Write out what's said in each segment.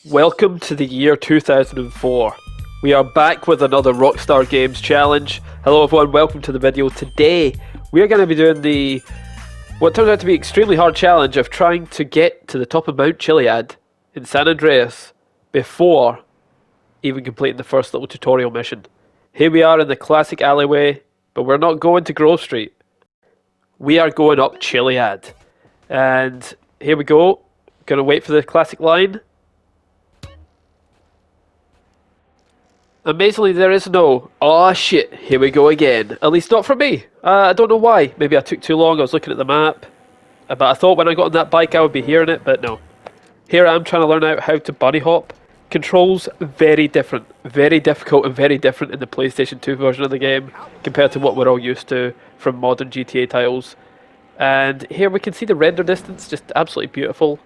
Welcome to the year 2004. We are back with another Rockstar Games challenge. Hello everyone, welcome to the video. Today we are going to be doing what turns out to be extremely hard challenge of trying to get to the top of Mount Chiliad in San Andreas before even completing the first little tutorial mission. Here we are in the classic alleyway, but we're not going to Grove Street. We are going up Chiliad. And here we go. Gonna wait for the classic line. Amazingly, there is no, oh shit, here we go again. At least not for me. I don't know why. Maybe I took too long, I was looking at the map. But I thought when I got on that bike I would be hearing it, but no. Here I am trying to learn out how to bunny hop. Controls very different. Very difficult and very different in the PlayStation 2 version of the game compared to what we're all used to from modern GTA titles. And here we can see the render distance, just absolutely beautiful.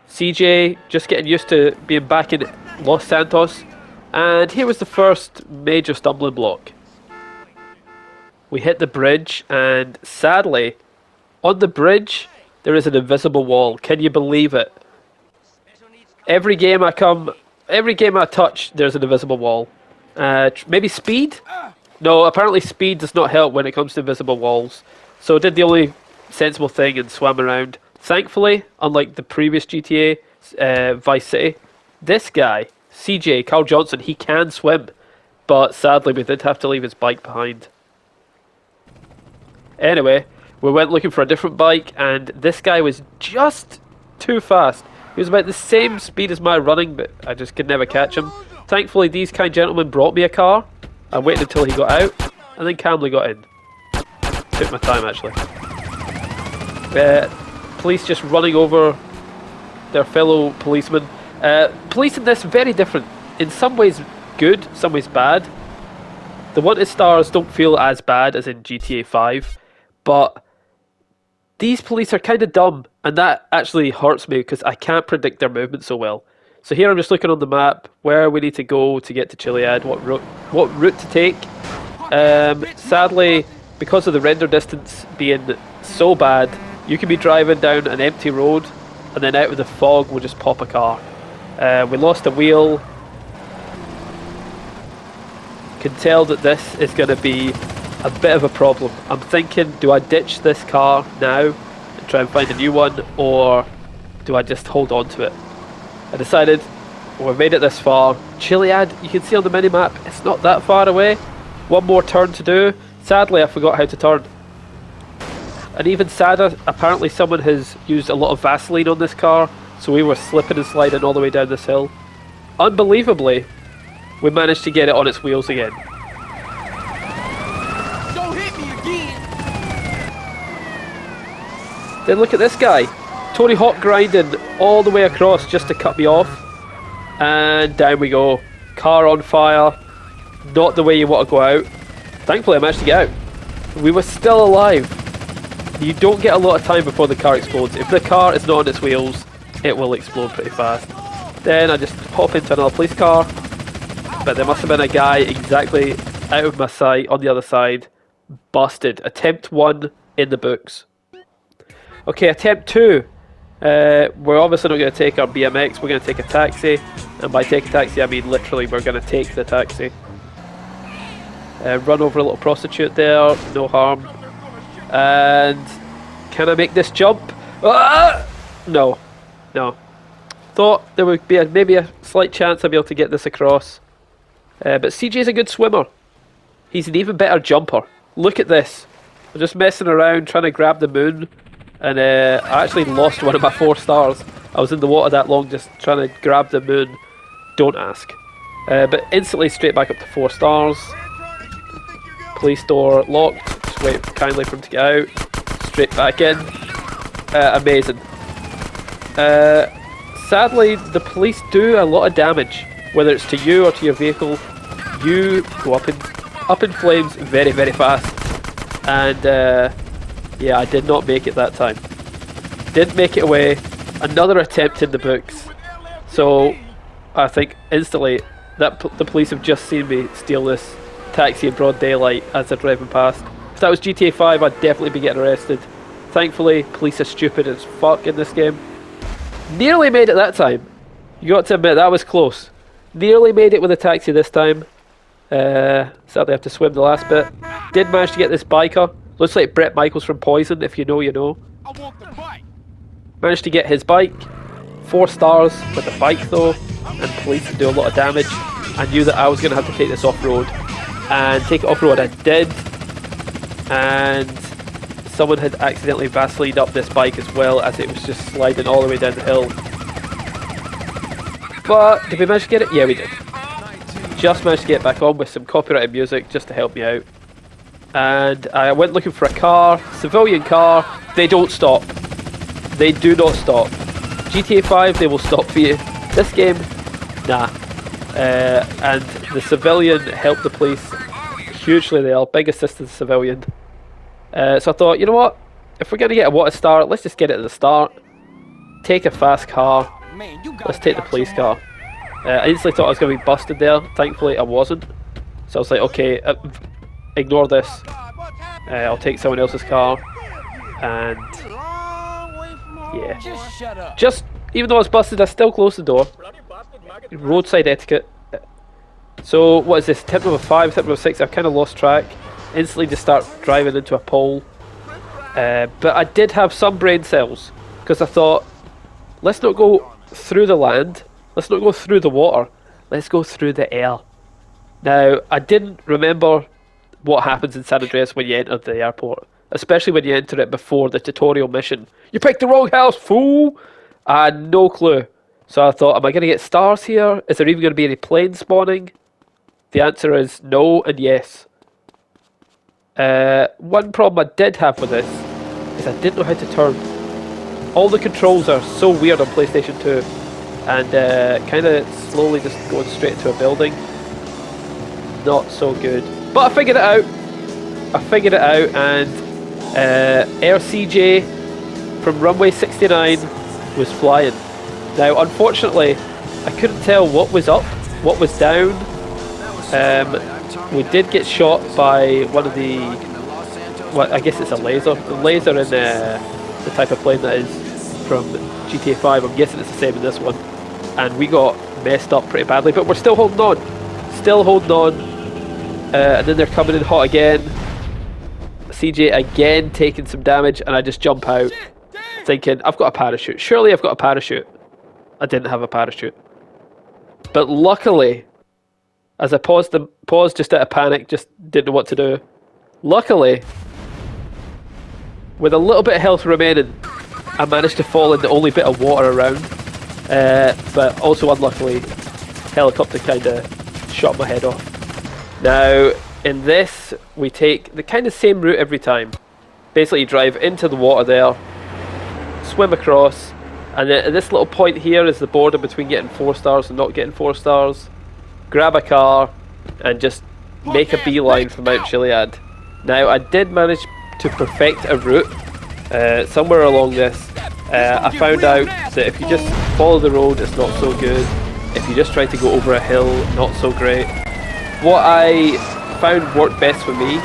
CJ just getting used to being back in Los Santos. And here was the first major stumbling block. We hit the bridge, and sadly, on the bridge, there is an invisible wall. Can you believe it? Every game I touch, there's an invisible wall. Maybe speed? No, apparently speed does not help when it comes to invisible walls. So I did the only sensible thing and swam around. Thankfully, unlike the previous GTA, Vice City, this guy, CJ, Carl Johnson, he can swim, but sadly we did have to leave his bike behind. Anyway, we went looking for a different bike, and this guy was just too fast. He was about the same speed as my running, but I just could never catch him. Thankfully, these kind gentlemen brought me a car. I waited until he got out, and then calmly got in. Took my time, actually. Police just running over their fellow policemen. Police in this, very different. In some ways good, some ways bad. The wanted stars don't feel as bad as in GTA 5, but these police are kind of dumb, and that actually hurts me because I can't predict their movement so well. So here I'm just looking on the map where we need to go to get to Chiliad, what route to take. Sadly, because of the render distance being so bad, you can be driving down an empty road, and then out of the fog we'll just pop a car. We lost a wheel. Can tell that this is going to be a bit of a problem. I'm thinking, do I ditch this car now and try and find a new one, or do I just hold on to it? I decided, well, we've made it this far. Chiliad, you can see on the minimap, it's not that far away. One more turn to do. Sadly, I forgot how to turn. And even sadder, apparently someone has used a lot of Vaseline on this car, so we were slipping and sliding all the way down this hill. Unbelievably, we managed to get it on its wheels again. Don't hit me again. Then look at this guy. Tony Hawk grinding all the way across just to cut me off. And down we go. Car on fire. Not the way you want to go out. Thankfully I managed to get out. We were still alive. You don't get a lot of time before the car explodes. If the car is not on its wheels, it will explode pretty fast. Then I just hop into another police car. But there must have been a guy exactly out of my sight on the other side. Busted. Attempt 1 in the books. Okay, attempt 2. We're obviously not going to take our BMX, we're going to take a taxi. And by take a taxi I mean literally we're going to take the taxi. Run over a little prostitute there, no harm. And can I make this jump? Ah! No. Thought there would be maybe a slight chance I'd be able to get this across. But CJ's a good swimmer. He's an even better jumper. Look at this. I'm just messing around trying to grab the moon. And I actually lost one of my 4 stars. I was in the water that long just trying to grab the moon. Don't ask. But instantly straight back up to 4 stars. Police door locked. Just wait kindly for him to get out. Straight back in. Amazing. Sadly, the police do a lot of damage. Whether it's to you or to your vehicle, you go up in flames very, very fast. And yeah, I did not make it that time. Didn't make it away. Another attempt in the books. So I think instantly that the police have just seen me steal this taxi in broad daylight as they're driving past. If that was GTA 5, I'd definitely be getting arrested. Thankfully, police are stupid as fuck in this game. Nearly made it that time. You got to admit, that was close. Nearly made it with a taxi this time. Sadly, I have to swim the last bit. Did manage to get this biker. Looks like Bret Michaels from Poison, if you know, you know. I want the bike. Managed to get his bike. 4 stars with the bike though. And police do a lot of damage. I knew that I was going to have to take this off-road. And take it off-road I did. And someone had accidentally Vaselined up this bike as well, as it was just sliding all the way down the hill. But did we manage to get it? Yeah, we did. Just managed to get back on with some copyrighted music just to help me out. And I went looking for a car, civilian car. They don't stop. They do not stop. GTA 5, they will stop for you. This game, nah. And the civilian helped the police hugely there. Big assistance civilian. So I thought, you know what? If we're going to get a water start, let's just get it at the start. Take a fast car. Man, you Let's take the police car. I instantly thought I was going to be busted there. Thankfully, I wasn't. So I was like, okay, ignore this. I'll take someone else's car. And yeah. Just shut up. Just, even though I was busted, I still closed the door. Roadside etiquette. So, what is this? Tip number 5, tip number 6. I've kind of lost track. Instantly just start driving into a pole. But I did have some brain cells. Because I thought, let's not go through the land. Let's not go through the water. Let's go through the air. Now, I didn't remember what happens in San Andreas when you enter the airport. Especially when you enter it before the tutorial mission. You picked the wrong house, fool! I had no clue. So I thought, am I going to get stars here? Is there even going to be any planes spawning? The answer is no and yes. One problem I did have with this is I didn't know how to turn. All the controls are so weird on PlayStation 2. And kind of slowly just going straight into a building. Not so good. But I figured it out. And Air CJ from runway 69 was flying. Now, unfortunately, I couldn't tell what was up, what was down. We did get shot by one of the, well, I guess it's a laser. The laser in the type of plane that is from GTA 5. I'm guessing it's the same in this one. And we got messed up pretty badly, but we're still holding on. And then they're coming in hot again. CJ again taking some damage, and I just jump out thinking, I've got a parachute. Surely I've got a parachute. I didn't have a parachute. But luckily, as I paused just out of panic, just didn't know what to do. Luckily, with a little bit of health remaining, I managed to fall in the only bit of water around. But also unluckily, helicopter kind of shot my head off. Now, in this, we take the kind of same route every time. Basically, you drive into the water there, swim across, and then at this little point here is the border between getting 4 stars and not getting 4 stars. Grab a car, and just make a beeline for Mount Chiliad. Now, I did manage to perfect a route somewhere along this. I found out that if you just follow the road, it's not so good. If you just try to go over a hill, not so great. What I found worked best for me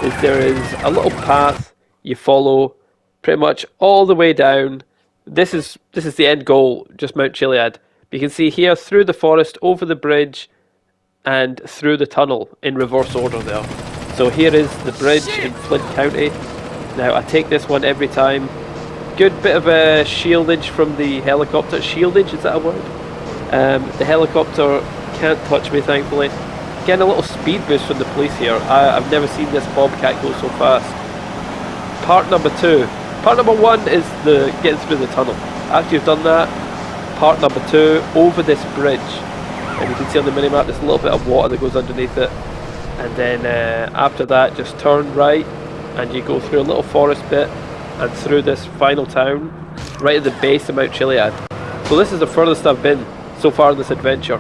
is there is a little path you follow pretty much all the way down. This is the end goal, just Mount Chiliad. You can see here through the forest, over the bridge, and through the tunnel in reverse order there. So here is the bridge in Flint County. Now I take this one every time. Good bit of a shieldage from the helicopter. Shieldage, is that a word? The helicopter can't touch me, thankfully. Getting a little speed boost from the police here. I've never seen this Bobcat go so fast. Part number 2. Part number 1 is the getting through the tunnel. After you've done that, part number 2, over this bridge. And you can see on the minimap there's a little bit of water that goes underneath it. And then after that, just turn right and you go through a little forest bit and through this final town, right at the base of Mount Chiliad. So this is the furthest I've been so far in this adventure.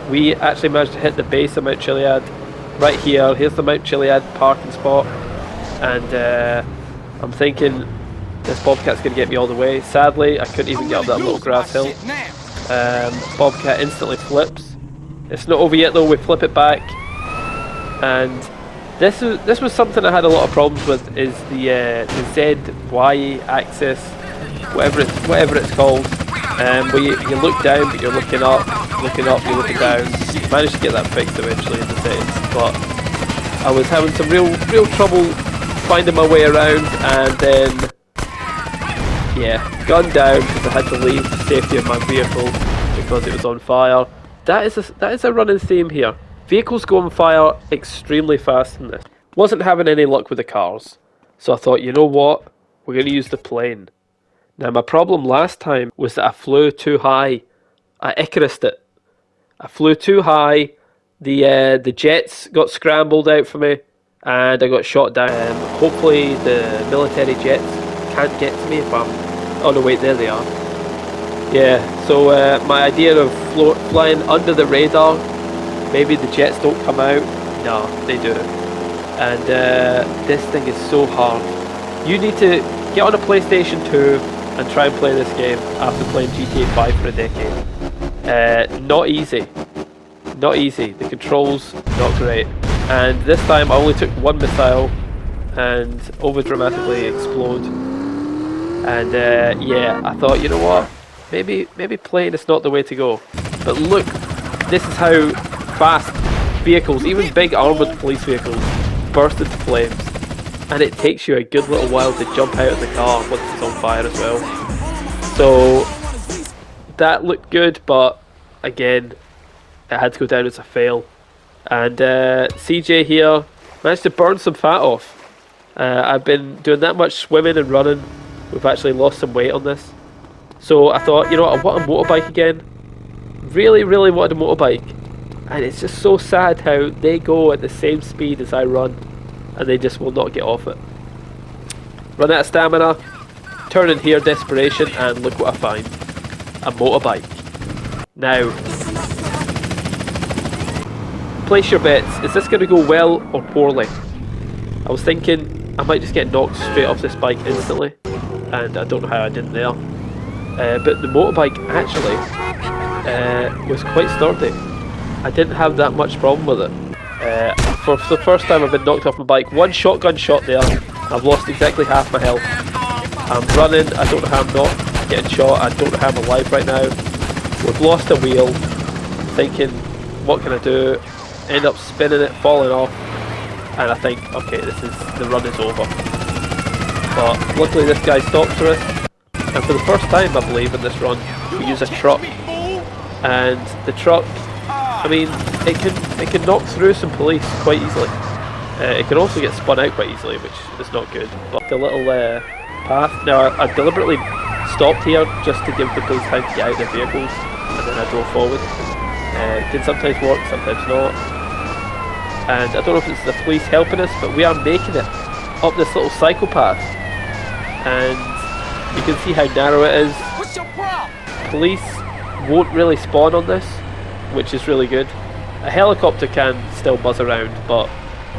We actually managed to hit the base of Mount Chiliad right here. Here's the Mount Chiliad parking spot, and I'm thinking this Bobcat's going to get me all the way. Sadly, I couldn't even get up that little grass hill. Bobcat instantly flips. It's not over yet though. We flip it back, and this was something I had a lot of problems with. Is the Z Y axis, whatever it's called. But you look down, but you're looking up, you're looking down. Managed to get that fixed eventually in the settings, but I was having some real trouble finding my way around, and then yeah, gunned down because I had to leave the safety of my vehicle because it was on fire. That is a running theme here. Vehicles go on fire extremely fast in this. Wasn't having any luck with the cars, so I thought, you know what, we're going to use the plane. Now my problem last time was that I flew too high. I Icarused it. I flew too high. The jets got scrambled out for me, and I got shot down. Hopefully the military jets can't get to me if I'm... Oh no, wait, there they are. Yeah, so my idea of flying under the radar, maybe the jets don't come out. No, they do. And this thing is so hard. You need to get on a PlayStation 2 and try and play this game after playing GTA 5 for a decade. Not easy. Not easy. The controls, not great. And this time I only took one missile and over dramatically explode. And yeah, I thought, you know what? Maybe plane is not the way to go. But look, this is how fast vehicles, even big armoured police vehicles, burst into flames. And it takes you a good little while to jump out of the car once it's on fire as well. So that looked good, but again, it had to go down as a fail. And CJ here managed to burn some fat off. I've been doing that much swimming and running. We've actually lost some weight on this. So I thought, you know what, I want a motorbike again. Really wanted a motorbike. And it's just so sad how they go at the same speed as I run, and they just will not get off it. Run out of stamina, turn in here, desperation, and look what I find. A motorbike. Now, place your bets. Is this going to go well or poorly? I was thinking I might just get knocked straight off this bike instantly, and I don't know how I didn't there. But the motorbike actually was quite sturdy. I didn't have that much problem with it. For the first time I've been knocked off my bike. One shotgun shot there, I've lost exactly half my health. I'm running, I don't know how I'm not getting shot, I don't know how I'm alive right now. We've lost a wheel, thinking, what can I do? End up spinning it, falling off, and I think, okay, the run is over. But luckily this guy stops for us. And for the first time, I believe, in this run, we use a truck. And the truck, I mean, it can knock through some police quite easily. It can also get spun out quite easily, which is not good. But the little path, now I deliberately stopped here just to give the police time to get out of their vehicles, and then I drove forward. It can sometimes work, sometimes not. And I don't know if it's the police helping us, but we are making it up this little psychopath. And you can see how narrow it is. What's your problem? Police won't really spawn on this, which is really good. A helicopter can still buzz around, but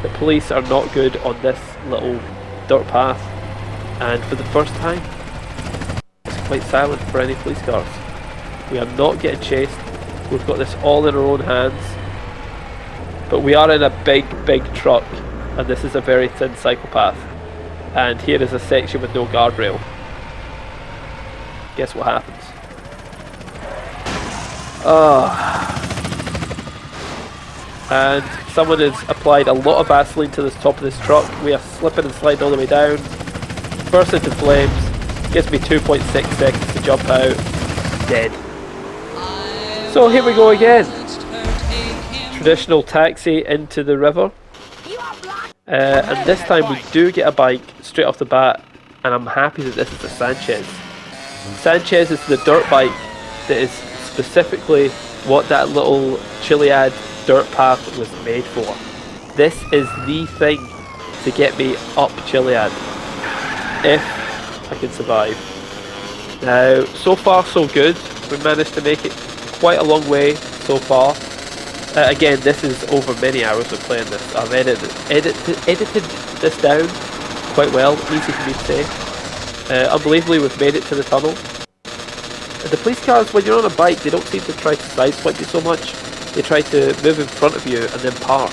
the police are not good on this little dirt path. And for the first time, it's quite silent for any police cars. We are not getting chased. We've got this all in our own hands. But we are in a big truck, and this is a very thin psychopath. And here is a section with no guardrail. Guess what happens? And someone has applied a lot of Vaseline to the top of this truck. We are slipping and sliding all the way down. Burst into flames. Gives me 2.6 seconds to jump out. Dead. So here we go again. Traditional taxi into the river. And this time we do get a bike straight off the bat. And I'm happy that this is a Sanchez. Sanchez is the dirt bike that is specifically what that little Chiliad dirt path was made for. This is the thing to get me up Chiliad, if I can survive. Now, so far so good. We managed to make it quite a long way so far. Again, this is over many hours of playing this. I've edited this down quite well, easy for me to say. Unbelievably, we've made it to the tunnel. The police cars, when you're on a bike, they don't seem to try to sideswipe you so much. They try to move in front of you and then park.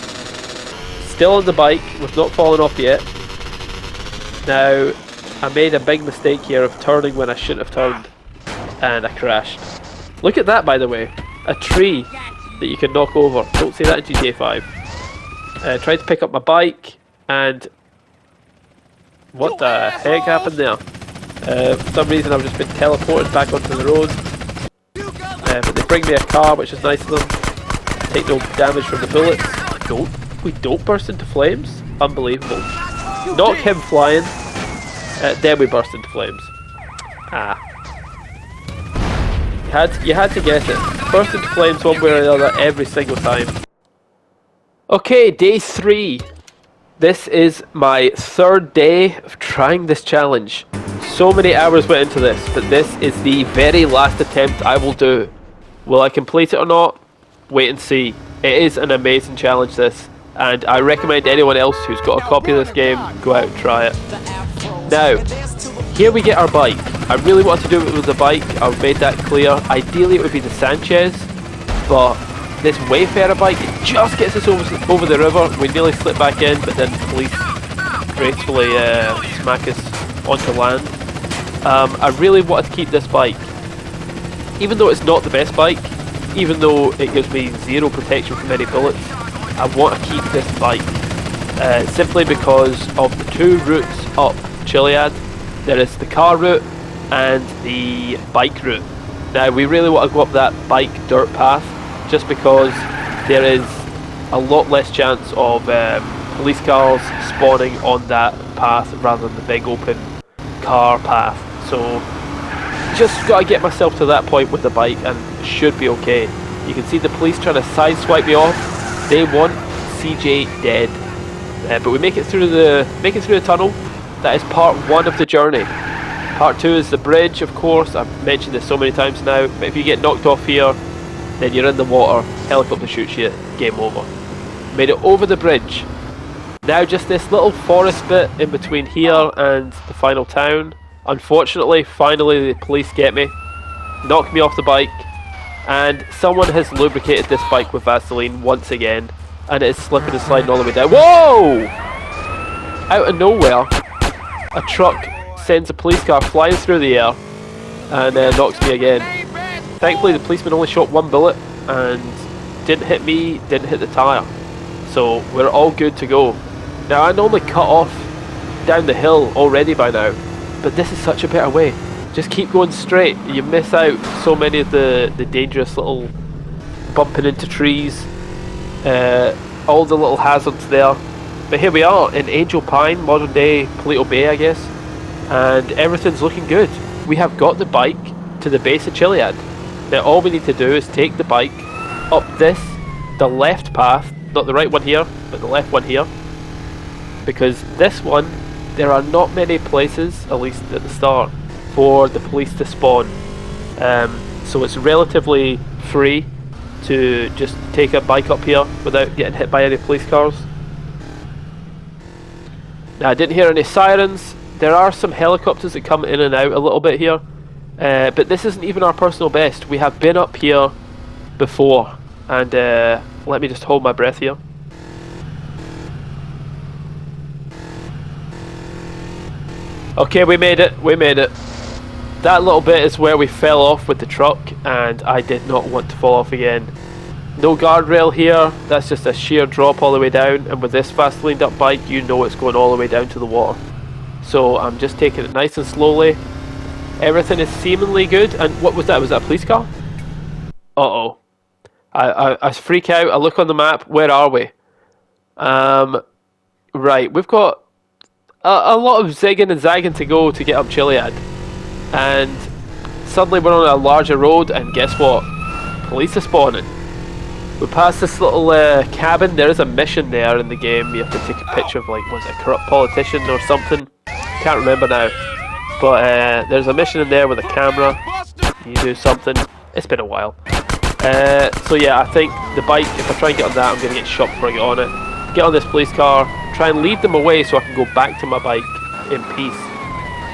Still on the bike, we've not fallen off yet. Now, I made a big mistake here of turning when I shouldn't have turned. and I crashed. Look at that, by the way. A tree that you can knock over. Don't say that in GTA 5. Tried to pick up my bike, and what the heck happened there? For some reason I've just been teleported back onto the road. But they bring me a car, which is nice of them. Take no damage from the bullets. We don't burst into flames? Unbelievable. Knock him flying, then we burst into flames. Ah. You had to get it. Burst into flames one way or the other every single time. Okay, day 3. This is my 3rd day of trying this challenge. So many hours went into this, but this is the very last attempt I will do. Will I complete it or not? Wait and see. It is an amazing challenge, this, and I recommend anyone else who's got a copy of this game, go out and try it. Now, here we get our bike. I really want to do it with the bike, I've made that clear. Ideally it would be the Sanchez, but this Wayfarer bike, it just gets us over the river. We nearly slip back in, but then the police gracefully smack us onto land. I really wanted to keep this bike. Even though it's not the best bike, even though it gives me 0 protection from any bullets, I want to keep this bike. Simply because of the 2 routes up Chiliad. There is the car route and the bike route. Now we really want to go up that bike dirt path, just because there is a lot less chance of police cars spawning on that path rather than the big open car path. So just gotta get myself to that point with the bike and should be okay. You can see the police trying to sideswipe me off. They want CJ dead. But we make it through the tunnel. That is part 1 of the journey. Part 2 is the bridge, of course. I've mentioned this so many times now, but if you get knocked off here, then you're in the water, helicopter shoots you, game over. Made it over the bridge. Now just this little forest bit in between here and the final town. Unfortunately, finally the police get me, knock me off the bike, and someone has lubricated this bike with Vaseline once again, and it is slipping and sliding all the way down. Whoa! Out of nowhere, a truck sends a police car flying through the air and knocks me again. Thankfully the policeman only shot 1 bullet and didn't hit me, didn't hit the tyre. So we're all good to go. Now I normally cut off down the hill already by now, but this is such a better way. Just keep going straight. You miss out so many of the dangerous little bumping into trees, all the little hazards there. But here we are in Angel Pine, modern day Paleto Bay I guess, and everything's looking good. We have got the bike to the base of Chiliad. Now all we need to do is take the bike up the left path, not the right one here, but the left one here, because this one, there are not many places, at least at the start, for the police to spawn. So it's relatively free to just take a bike up here without getting hit by any police cars. Now I didn't hear any sirens. There are some helicopters that come in and out a little bit here, but this isn't even our personal best. We have been up here before, and let me just hold my breath here. Okay, we made it, That little bit is where we fell off with the truck, and I did not want to fall off again. No guardrail here, that's just a sheer drop all the way down, and with this Vaselined up bike, you know it's going all the way down to the water. So I'm just taking it nice and slowly. Everything is seemingly good, and what was that? Was that a police car? Uh-oh. I freak out, I look on the map, where are we? Right, we've got a lot of zigging and zagging to go to get up Chiliad. And suddenly we're on a larger road, and guess what? Police are spawning. We passed this little cabin. There is a mission there in the game. You have to take a picture of, like, was it a corrupt politician or something? Can't remember now. But there's a mission in there with a camera. You do something. It's been a while. So yeah, I think the bike, if I try and get on that, I'm going to get shot before I get on it. Get on this police car, try and lead them away so I can go back to my bike in peace.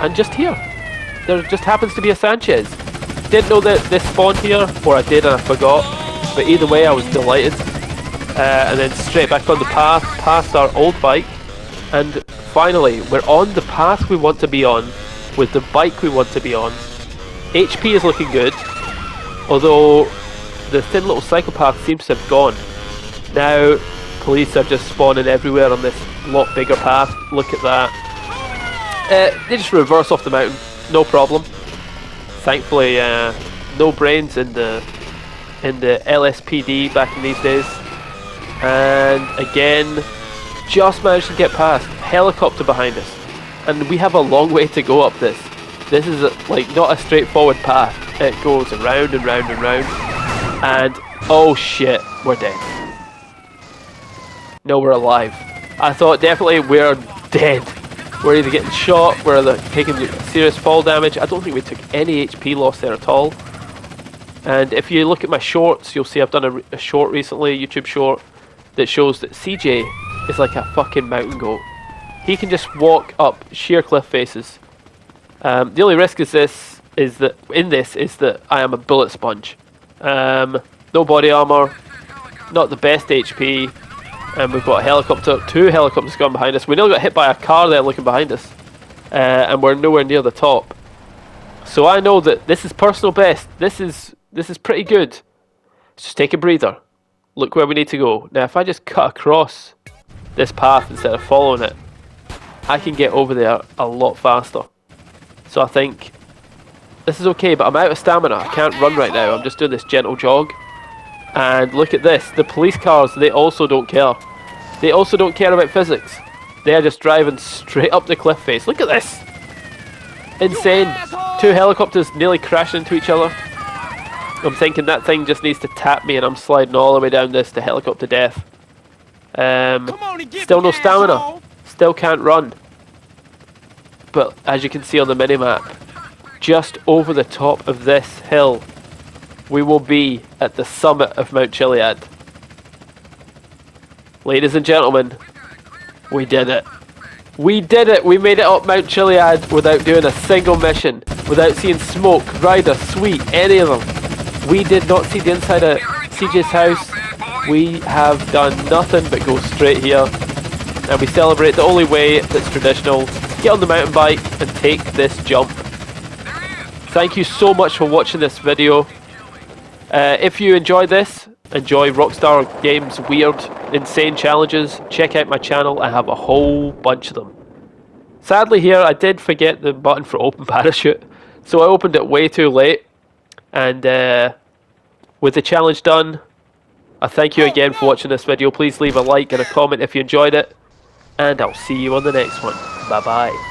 And just here, there just happens to be a Sanchez. Didn't know that this spawned here, or I did and I forgot. But either way, I was delighted. And then straight back on the path, past our old bike. And finally, we're on the path we want to be on, with the bike we want to be on. HP is looking good, although the thin little psychopath seems to have gone. Now, police are just spawning everywhere on this lot bigger path. Look at that. They just reverse off the mountain, no problem. Thankfully, no brains in the LSPD back in these days. And again, just managed to get past. Helicopter behind us, and we have a long way to go up this. This is like not a straightforward path. It goes around and round and round. And oh shit, we're dead. No, we're alive. I thought definitely we're dead. We're either getting shot, we're taking serious fall damage. I don't think we took any HP loss there at all. And if you look at my shorts, you'll see I've done a short recently, a YouTube short, that shows that CJ is like a fucking mountain goat. He can just walk up sheer cliff faces. The only risk is that I am a bullet sponge. No body armor, not the best HP, and we've got a helicopter, 2 helicopters going behind us. We nearly got hit by a car there looking behind us, and we're nowhere near the top. So I know that this is personal best. This is pretty good. Let's just take a breather. Look where we need to go. Now if I just cut across this path instead of following it, I can get over there a lot faster. So I think this is okay, but I'm out of stamina. I can't run right now. I'm just doing this gentle jog. And look at this. The police cars, they also don't care. They also don't care about physics. They are just driving straight up the cliff face. Look at this. Insane. 2 helicopters nearly crashing into each other. I'm thinking that thing just needs to tap me and I'm sliding all the way down this to helicopter death. Still no stamina. Still can't run. But as you can see on the minimap, just over the top of this hill, we will be at the summit of Mount Chiliad. Ladies and gentlemen, we did it. We did it! We made it up Mount Chiliad without doing a single mission, without seeing smoke, rider, sweet, any of them. We did not see the inside of CJ's house. We have done nothing but go straight here, and we celebrate the only way that's traditional. Get on the mountain bike and take this jump. Thank you so much for watching this video. If you enjoy this, enjoy Rockstar Games' weird, insane challenges, check out my channel. I have a whole bunch of them. Sadly here, I did forget the button for open parachute, so I opened it way too late. And with the challenge done, I thank you again for watching this video. Please leave a like and a comment if you enjoyed it. And I'll see you on the next one. Bye bye.